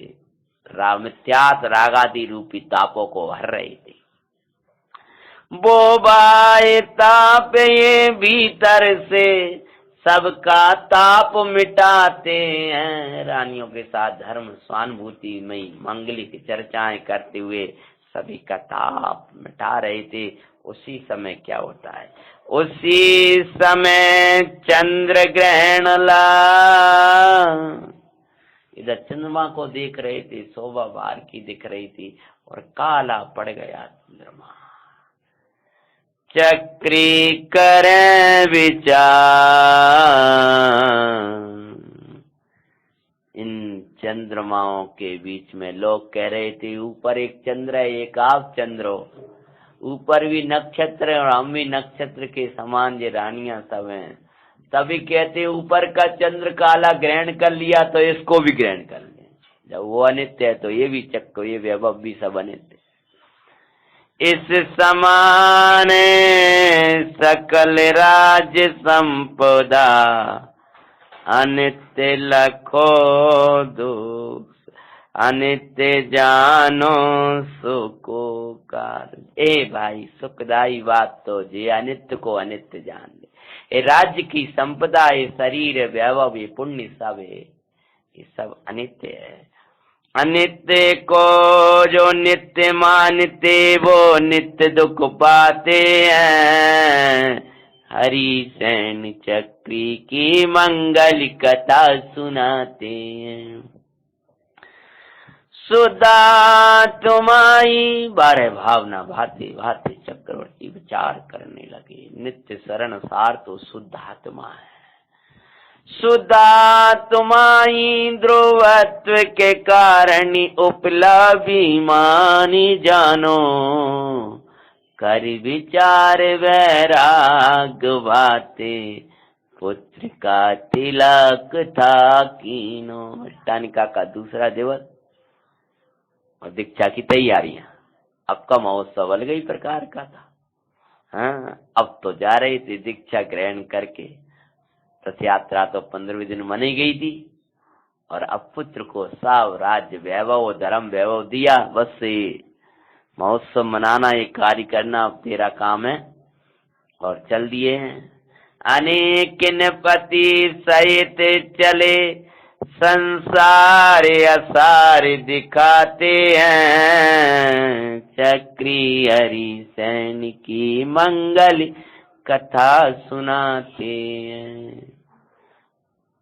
मिथ्यात रागादि रूपी तापों को हर रहे थे। वो बाए ताप ये भीतर से सबका ताप मिटाते हैं। रानियों के साथ धर्म स्वानुभूति में मांगलिक चर्चाएं करते हुए सभी का ताप मिटा रहे थे। उसी समय क्या होता है, उसी समय चंद्र ग्रहण ला इधर चंद्रमा को देख रहे थे, शोभा बाहर की दिख रही थी और काला पड़ गया चंद्रमा। चक्री करें विचार, इन चंद्रमाओं के बीच में लोग कह रहे थे ऊपर एक चंद्र है, एक आप चंद्र हो, ऊपर भी नक्षत्र है और हम भी नक्षत्र के समान ये रानियां सब हैं। तभी कहते ऊपर का चंद्र काला ग्रहण कर लिया तो इसको भी ग्रहण कर ले, जब वो अनित्य है तो ये भी चक्को, ये वैभव भी सब अनित्य। इस समान सकल राज संपदा, अनित्य लखो दुख, अनित्य जानो सुको कार। ए भाई सुखदाई बात तो जे अनित्य को अनित्य जान ले। ये राज्य की संपदा, ये शरीर, वैभव, ये पुण्य सब है, ये सब अनित्य है। अनित्य को जो नित्य मानते वो नित्य दुख पाते हैं। हरि सैन चक्री की मंगल कथा सुनाते हैं। सुधा तुम्हारी, बारह भावना भाते भाते चक्रवर्ती विचार करने लगे। नित्य शरण सार तो शुद्ध आत्मा है। सुधा तुम्हारी ध्रुवत्व के कारण उपलब्धि मानी जानो। कर विचार वैराग बाते, पुत्र का तिलक था कीनो। अष्टानिका का दूसरा दिवस और दीक्षा की तैयारियां। अब का महोत्सव अलग ही प्रकार का था। हाँ, अब तो जा रहे थे दीक्षा ग्रहण करके। रथ यात्रा तो 15वें दिन मनी गई थी और अब पुत्र को सब राज्य वैभव धर्म वैभव दिया। बस ये महोत्सव मनाना, ये कार्य करना अब तेरा काम है। और चल दिए हैं। अनेक पति सहित चले, संसार असार दिखाते हैं। चक्री हरि सैन की मंगल कथा सुनाते हैं।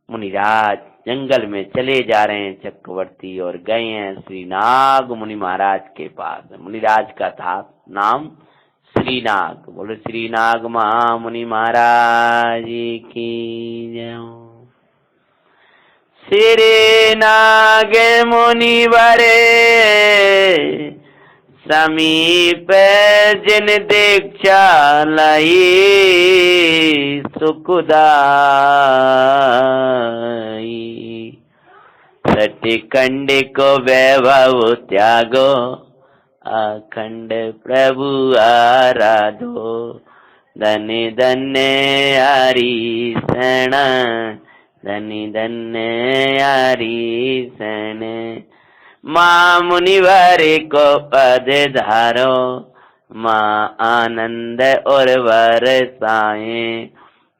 मुनिराज जंगल में चले जा रहे हैं चक्रवर्ती, और गए हैं श्रीनाग मुनि महाराज के पास। मुनिराज का था नाम श्रीनाग। बोले श्रीनाग महामुनि महाराज की जय। श्री नाग मुनि वरे, समीप जिन दीक्षा लई। सुखदाई सटिकंड को वैभव त्यागो, अखंड प्रभु आराधो। धन्य धन्य हरि शरण, धन्य धन्य हरि शरण। माँ मुनिवर को पद धारो, माँ आनंद और बरसाए।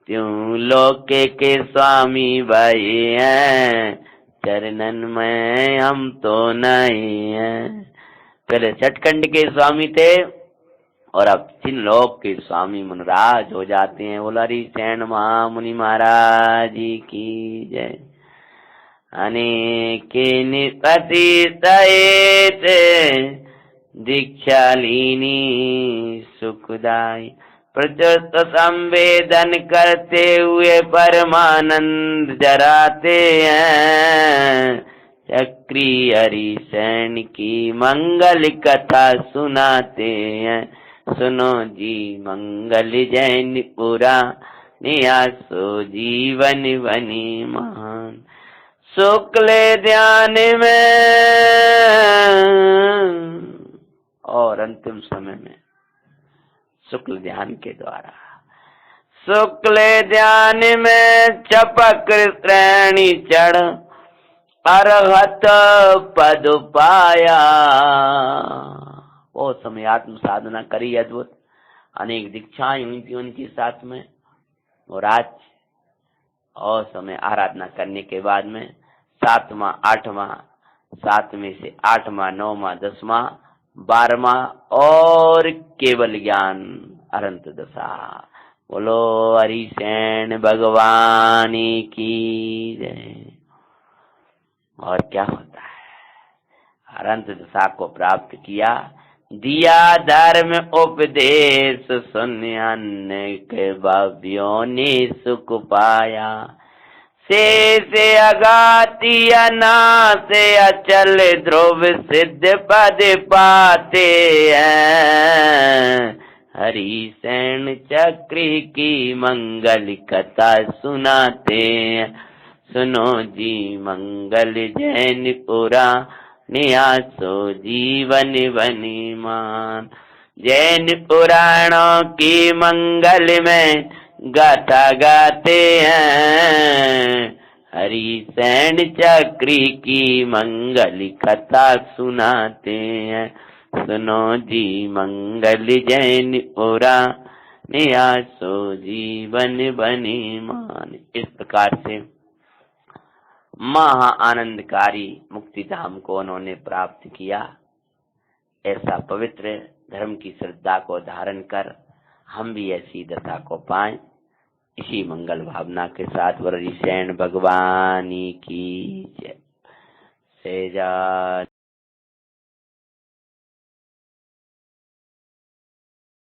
त्यों लोक के स्वामी भाई हैं, चरणन में हम तो नहीं हैं। पहले सटखंड के स्वामी थे और अब जिन लोक के स्वामी मुनिराज हो जाते हैं। बोला हरि शरण महामुनि महाराज की जय। अनेक निपति सहित दीक्षा लीनी सुखदाई। प्रचुर संवेदन करते हुए परमानंद जराते हैं। चक्री हरि सैन की मंगल कथा सुनाते हैं। सुनो जी मंगल जैन पुरा, नियासो जीवन बनी महान। शुक्ल ध्यान में और अंतिम समय में शुक्ल ध्यान के द्वारा, शुक्ल ध्यान में चपक श्रेणी चढ़, अरहत पद पाया। वो समय आत्म साधना करी अद्भुत, अनेक दीक्षाएं हुई थी उनके साथ में। और आज और समय आराधना करने के बाद में 7वां 8वां, 7वें से 8वां 9वां 10वां 12वां और केवल ज्ञान अनंत दशा। बोलो हरि शरण भगवान की जय। और क्या होता है। अनंत दशा को प्राप्त किया, दिया धर्म उपदेश, सुन के भव्यों ने सुख पाया। से अगाती अनासे अचल ध्रुव सिद्ध पद पाते हैं। हरि सेन चक्र की मंगल कथा सुनाते हैं। सुनो जी मंगल जैन पुरा नियासो जीवन बनी मान। जैन पुराणों की मंगल में गाथा गाते हैं। हरि सेन चक्री की मंगल कथा सुनाते हैं। सुनो जी मंगल जैन पुरा नियासो जीवन बनी मान। इस प्रकार से महा आनंदकारी मुक्ति धाम को उन्होंने प्राप्त किया। ऐसा पवित्र धर्म की श्रद्धा को धारण कर हम भी ऐसी दशा को पाएं। इसी मंगल भावना के साथ वररी सेन भगवान की जय।